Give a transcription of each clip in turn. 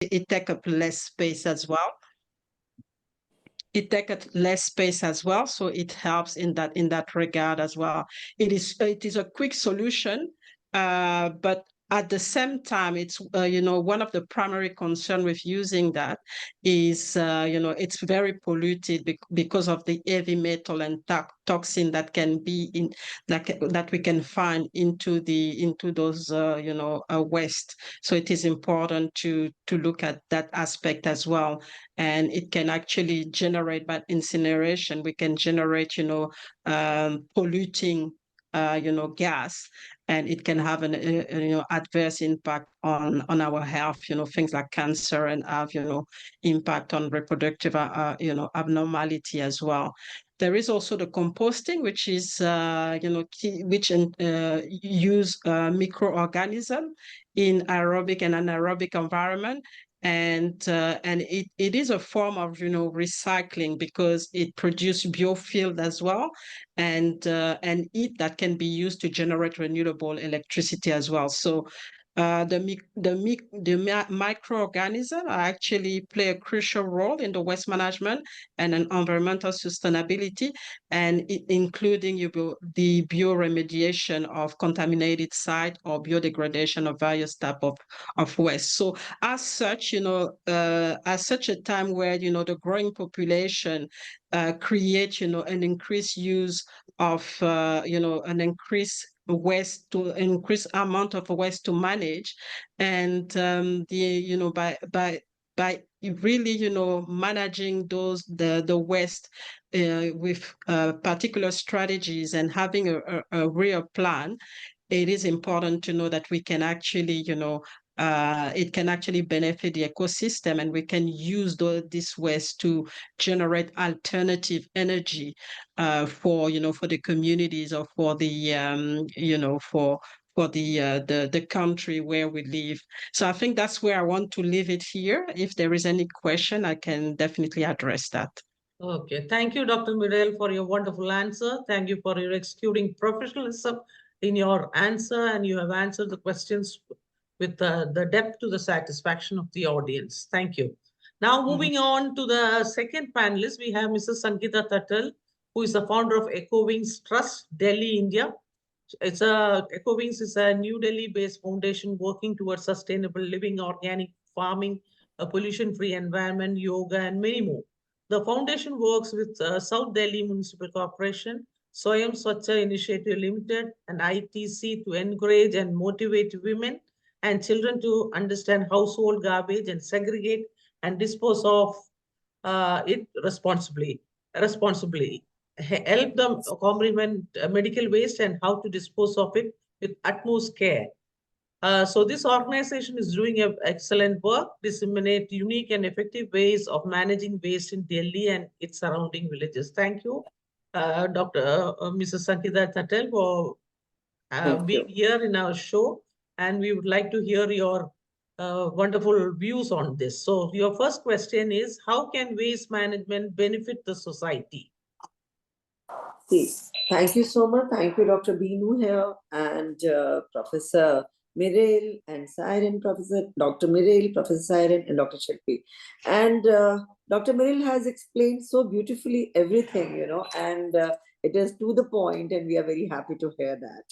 it take up less space as well. It take up less space as well, so it helps in that regard as well. It is a quick solution, but at the same time, it's one of the primary concern with using that is it's very polluted because of the heavy metal and toxin that can be in that we can find into those waste. So it is important to look at that aspect as well. And it can actually generate, by incineration, we can generate polluting gas, and it can have an adverse impact on our health, things like cancer, and have impact on reproductive abnormality as well. There is also the composting, which is which use microorganism in aerobic and anaerobic environment. And it is a form of recycling, because it produces biofuel as well, and heat that can be used to generate renewable electricity as well. So the microorganisms actually play a crucial role in the waste management and an environmental sustainability, and including the bioremediation of contaminated site or biodegradation of various type of waste. So as such, as such a time where the growing population create an increased use of an increased waste, to increase amount of waste to manage, and by really managing the waste with particular strategies and having a real plan. It is important to know that we can actually it can actually benefit the ecosystem, and we can use this waste to generate alternative energy for the communities, or for the for the country where we live. So I think that's where I want to leave it here. If there is any question, I can definitely address that. Okay, thank you, Dr. Mirel, for your wonderful answer. Thank you for your executing professionalism in your answer, and you have answered the questions with the depth to the satisfaction of the audience. Thank you. Now, moving on to the second panelist, we have Mrs. Sangeeta Tatal, who is the founder of EcoWings Trust, Delhi, India. EcoWings is a New Delhi-based foundation working towards sustainable living, organic farming, a pollution-free environment, yoga, and many more. The foundation works with South Delhi Municipal Corporation, Swayam Swachha Initiative Limited, and ITC to encourage and motivate women and children to understand household garbage and segregate and dispose of it responsibly. Help them comprehend medical waste and how to dispose of it with utmost care. So this organization is doing excellent work, disseminate unique and effective ways of managing waste in Delhi and its surrounding villages. Thank you, Mrs. Sangeeta Tatal, for being here in our show. And we would like to hear your wonderful views on this. So your first question is, how can waste management benefit the society? Thank you so much. Thank you, Dr. Binu here, and Professor Mirel and Siren, Dr. Mirel, Professor Siren, and Dr. Shilpi. And Dr. Mirel has explained so beautifully everything, and it is to the point, and we are very happy to hear that.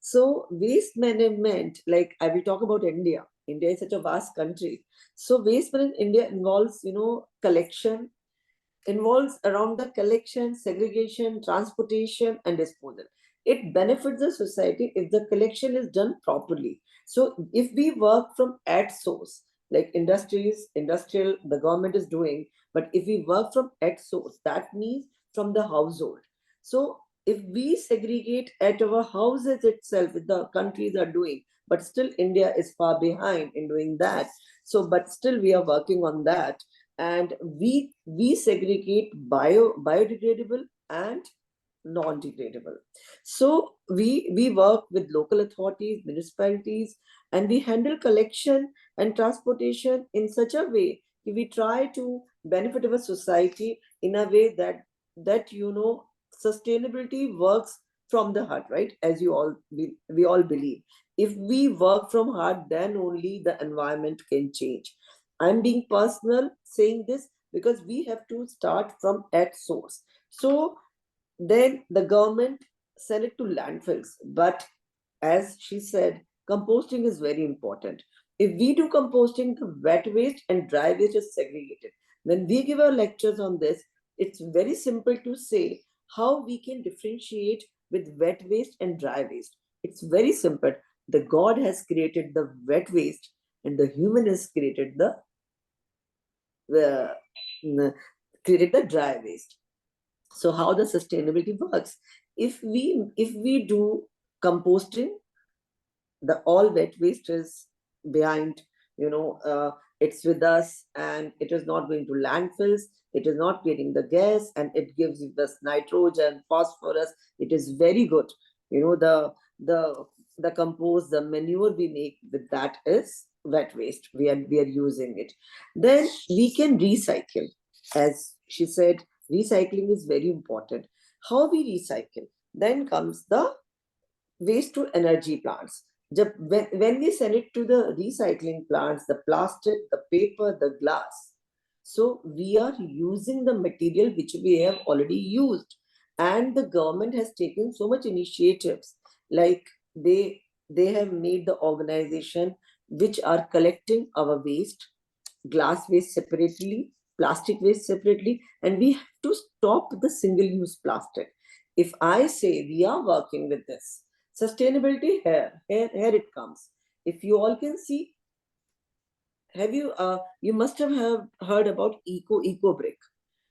So waste management, like I will talk about India. India is such a vast country. So waste management in India involves, collection, involves around the collection, segregation, transportation, and disposal. It benefits the society if the collection is done properly. So if we work from at source, like industrial, the government is doing, but if we work from at source, that means from the household. So if we segregate at our houses itself, the countries are doing, but still India is far behind in doing that. So, but still we are working on that. And we segregate biodegradable and non-degradable. So we work with local authorities, municipalities, and we handle collection and transportation in such a way that we try to benefit our society in a way that sustainability works from the heart, right? As we all believe. If we work from heart, then only the environment can change. I'm being personal saying this because we have to start from at source. So then the government sell it to landfills. But as she said, composting is very important. If we do composting, the wet waste and dry waste is segregated. When we give our lectures on this, it's very simple to say how we can differentiate with wet waste and dry waste. It's very simple. The God has created the wet waste and the human has created the created the dry waste. So how the sustainability works? If we do composting, the all wet waste is behind, it's with us, and it is not going to landfills. It is not getting the gas, and it gives us nitrogen, phosphorus. It is very good. The compost, the manure we make with that is wet waste. We are using it. Then we can recycle. As she said, recycling is very important. How we recycle? Then comes the waste to energy plants. When we send it to the recycling plants, the plastic, the paper, the glass, so we are using the material which we have already used. And the government has taken so much initiatives, like they have made the organization which are collecting our waste, glass waste separately, plastic waste separately, and we have to stop the single use plastic. If I say we are working with this, sustainability here it comes. If you all can see, you must have heard about eco brick.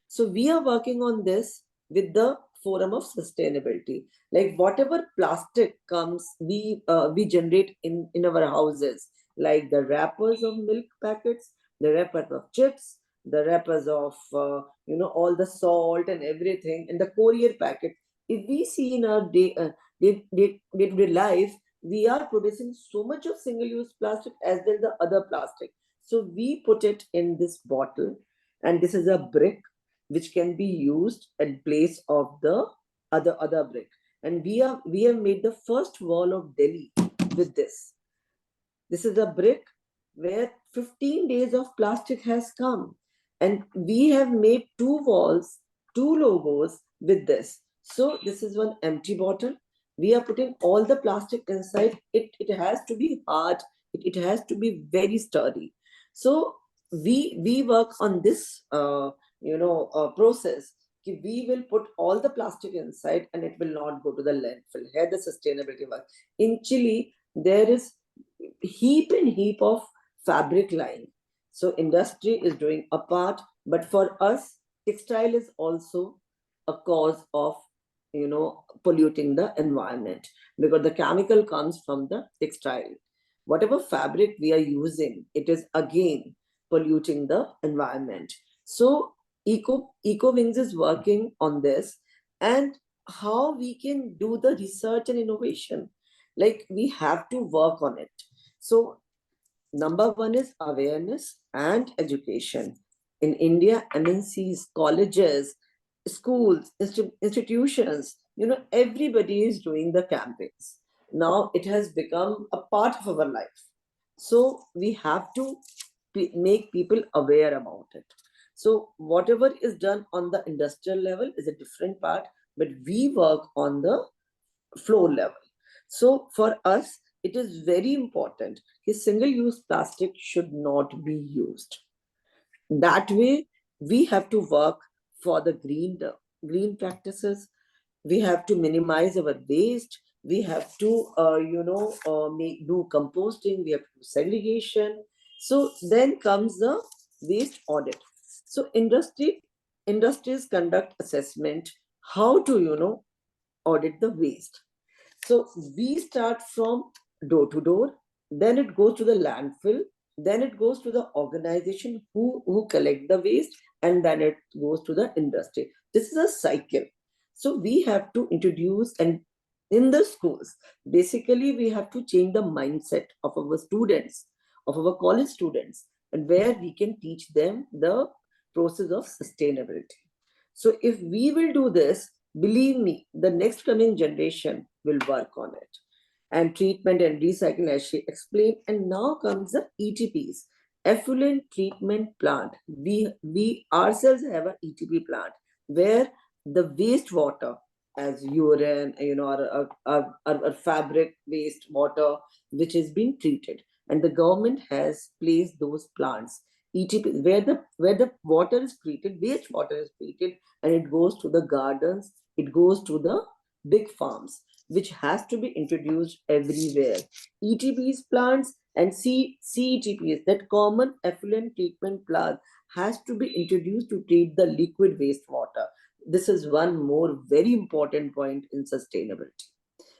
So we are working on this with the forum of sustainability. Like whatever plastic comes, we generate in our houses, like the wrappers of milk packets, the wrappers of chips, the wrappers of all the salt and everything, and the courier packet. If we see in our day-to-day life, we are producing so much of single-use plastic as well the other plastic. So we put it in this bottle, and this is a brick which can be used in place of the other brick. And we have made the first wall of Delhi with this. This is a brick where 15 days of plastic has come, and we have made two walls, two logos with this. So this is one empty bottle. We are putting all the plastic inside. It has to be hard. It has to be very sturdy. So we work on this process. We will put all the plastic inside and it will not go to the landfill. Here the sustainability work. In Chile, there is heap and heap of fabric line. So industry is doing a part, but for us, textile is also a cause of polluting the environment, because the chemical comes from the textile. Whatever fabric we are using, it is again polluting the environment. So Eco Wings is working on this, and how we can do the research and innovation. Like we have to work on it. So number one is awareness and education. In India, MNCs, colleges, schools, institutions, everybody is doing the campaigns. Now it has become a part of our life. So we have to make people aware about it. So whatever is done on the industrial level is a different part, but we work on the floor level. So for us, it is very important that single-use plastic should not be used. That way, we have to work for the green practices. We have to minimize our waste. We have to, do composting. We have to do segregation. So then comes the waste audit. So industries conduct assessment how to, audit the waste. So we start from door to door, then it goes to the landfill, then it goes to the organization who collect the waste, and then it goes to the industry. This is a cycle. So we have to introduce, and in the schools, basically we have to change the mindset of our students, of our college students, and where we can teach them the process of sustainability. So if we will do this, believe me, the next coming generation will work on it. And treatment and recycling, as she explained. And now comes the ETPs, effluent treatment plant. We ourselves have an ETP plant where the wastewater, as urine, or fabric waste water, which is being treated, and the government has placed those plants, ETP, where the water is treated, wastewater is treated, and it goes to the gardens, it goes to the big farms, which has to be introduced everywhere. ETPs plants and CETPs, that common effluent treatment plant, has to be introduced to treat the liquid wastewater. This is one more very important point in sustainability,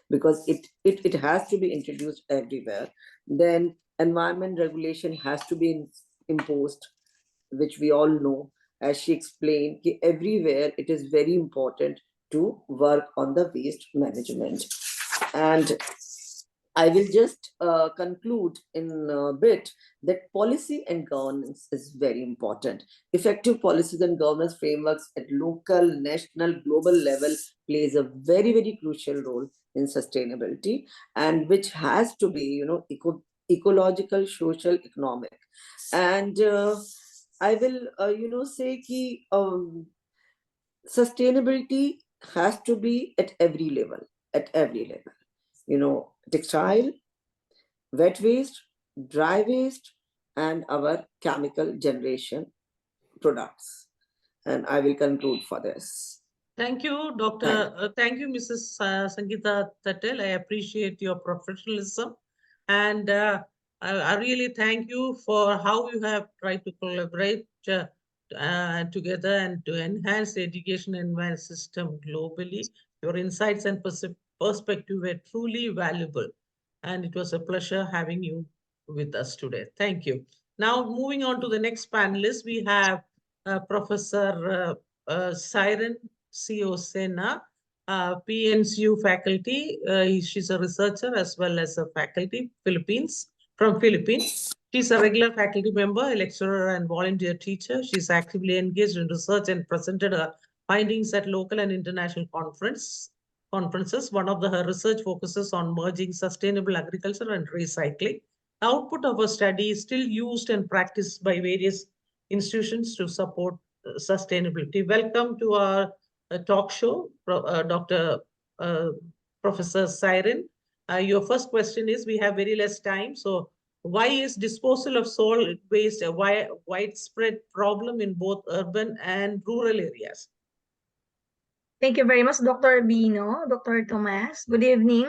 because it has to be introduced everywhere. Then environment regulation has to be imposed, which we all know. As she explained, everywhere it is very important to work on the waste management. And I will just conclude in a bit that policy and governance is very important. Effective policies and governance frameworks at local, national, global level plays a very, very crucial role in sustainability, and which has to be, ecological, social, economic. And I will, say ki, sustainability has to be at every level. Textile, wet waste, dry waste, and our chemical generation products. And I will conclude for this. Thank you, Dr. Thank you, Mrs. Sangeeta Tatel. I appreciate your professionalism. And I really thank you for how you have tried to collaborate together and to enhance the education and environment system globally. Your insights and perspective were truly valuable. And it was a pleasure having you with us today. Thank you. Now, moving on to the next panelist, we have Professor Siren CO Sena, PNCU faculty. She's a researcher as well as a faculty, from Philippines. She's a regular faculty member, a lecturer and volunteer teacher. She's actively engaged in research and presented her findings at local and international conferences. One of her research focuses on merging sustainable agriculture and recycling. The output of her study is still used and practiced by various institutions to support sustainability. Welcome to our talk show, Dr. Professor Siren. Your first question is, we have very less time, so why is disposal of solid waste a widespread problem in both urban and rural areas? Thank you very much, Dr. Bino, Dr. Tomas. Good evening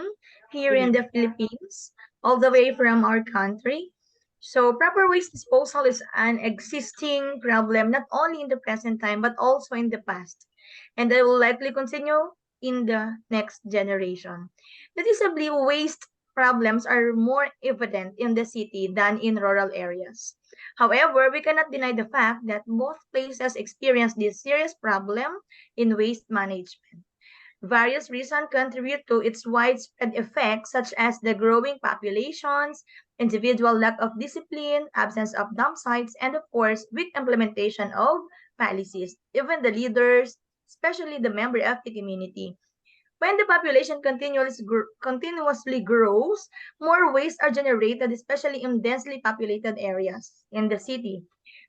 here in the Philippines, all the way from our country. So proper waste disposal is an existing problem, not only in the present time, but also in the past. And it will likely continue in the next generation. Noticeably, waste problems are more evident in the city than in rural areas. However, we cannot deny the fact that both places experience this serious problem in waste management. Various reasons contribute to its widespread effects, such as the growing populations, individual lack of discipline, absence of dump sites, and of course, weak implementation of policies. Even the leaders, especially the member of the community. When the population continuously grows, more waste are generated, especially in densely populated areas in the city.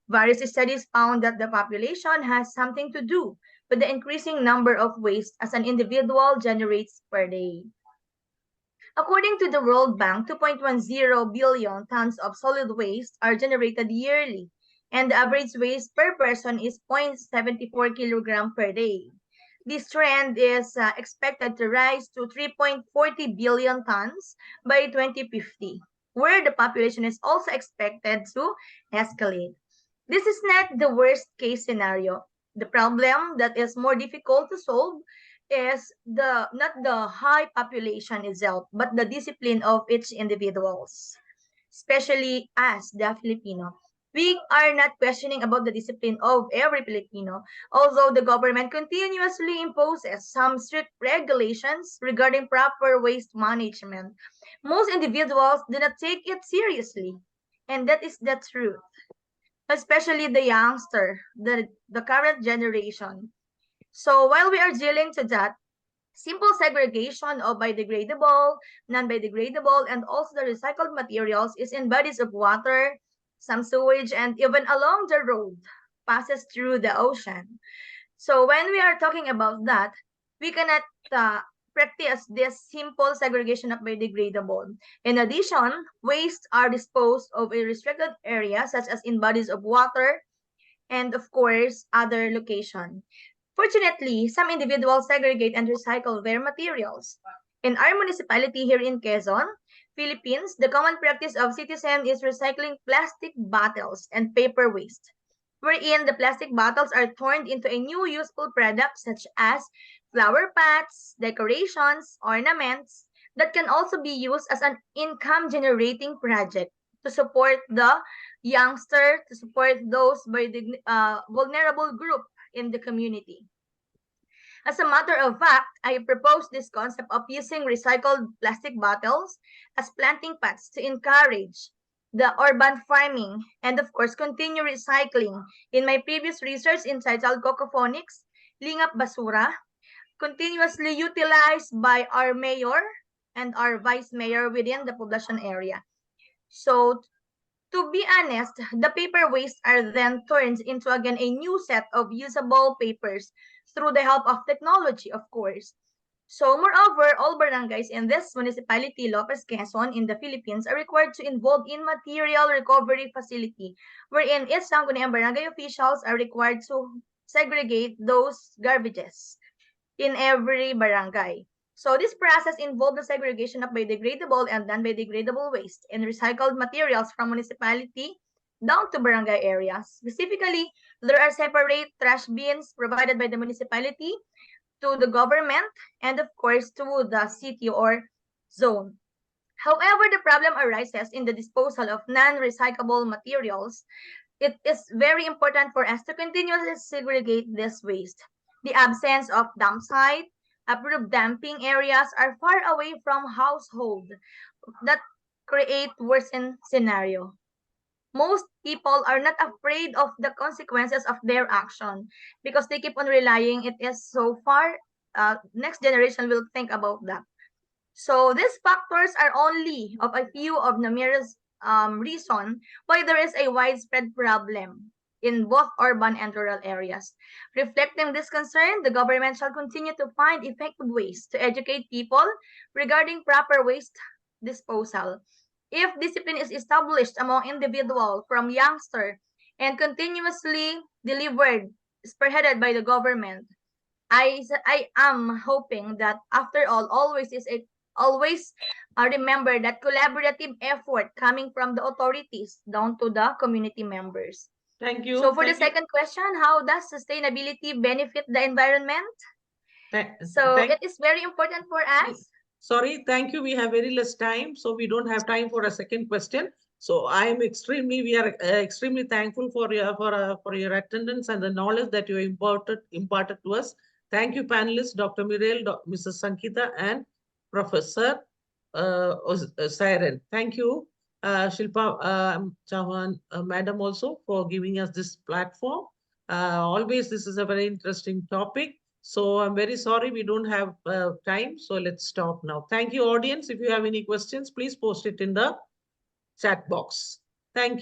Various studies found that the population has something to do with the increasing number of waste as an individual generates per day. According to the World Bank, 2.10 billion tons of solid waste are generated yearly, and the average waste per person is 0.74 kilogram per day. This trend is expected to rise to 3.40 billion tons by 2050, where the population is also expected to escalate. This is not the worst case scenario. The problem that is more difficult to solve is not the high population itself, but the discipline of each individuals, especially us, the Filipino. We are not questioning about the discipline of every Filipino, although the government continuously imposes some strict regulations regarding proper waste management. Most individuals do not take it seriously, and that is the truth, especially the youngster, the current generation. So while we are dealing to that, simple segregation of biodegradable, non-biodegradable, and also the recycled materials is in bodies of water, some sewage, and even along the road passes through the ocean. So when we are talking about that, we cannot practice this simple segregation of biodegradable. In addition, wastes are disposed of in restricted areas such as in bodies of water and of course other location. Fortunately, some individuals segregate and recycle their materials. In our municipality here in Quezon, Philippines, the common practice of citizen is recycling plastic bottles and paper waste, wherein the plastic bottles are turned into a new useful product such as flower pots, decorations, ornaments that can also be used as an income generating project to support the youngster, to support those by the vulnerable group in the community. As a matter of fact, I propose this concept of using recycled plastic bottles as planting pots to encourage the urban farming and of course continue recycling. In my previous research entitled Cocophonics, Lingap Basura, continuously utilized by our mayor and our vice mayor within the population area. So to be honest, the paper waste are then turned into again a new set of usable papers through the help of technology, of course. So moreover, all barangays in this municipality, Lopez Quezon, in the Philippines, are required to involve in material recovery facility, wherein each Sangguniang barangay officials are required to segregate those garbages in every barangay. So this process involved the segregation of biodegradable and non-biodegradable waste and recycled materials from municipality down to barangay areas. Specifically, there are separate trash bins provided by the municipality to the government and of course to the city or zone. However, the problem arises in the disposal of non-recyclable materials. It is very important for us to continuously segregate this waste. The absence of dump site, approved dumping areas are far away from household that create worsened scenario. Most people are not afraid of the consequences of their action because they keep on relying it is so far. Next generation will think about that. So these factors are only of a few of numerous reasons why there is a widespread problem in both urban and rural areas. Reflecting this concern, the government shall continue to find effective ways to educate people regarding proper waste disposal. If discipline is established among individuals from youngster and continuously delivered, spearheaded by the government, I am hoping that after all, always remember that collaborative effort coming from the authorities down to the community members. Thank you. So for Thank the second question, how does sustainability benefit the environment? So thank it is very important for us. Sorry, thank you. We have very less time, so we don't have time for a second question. So we are extremely thankful for your attendance and the knowledge that you imparted to us. Thank you, panelists, Dr. Mirel, Mrs. Sankita, and Professor Siren. Thank you, Shilpa Chauhan, Madam, also for giving us this platform. Always, this is a very interesting topic. So I'm very sorry we don't have time. So let's stop now. Thank you, audience. If you have any questions, please post it in the chat box. Thank you.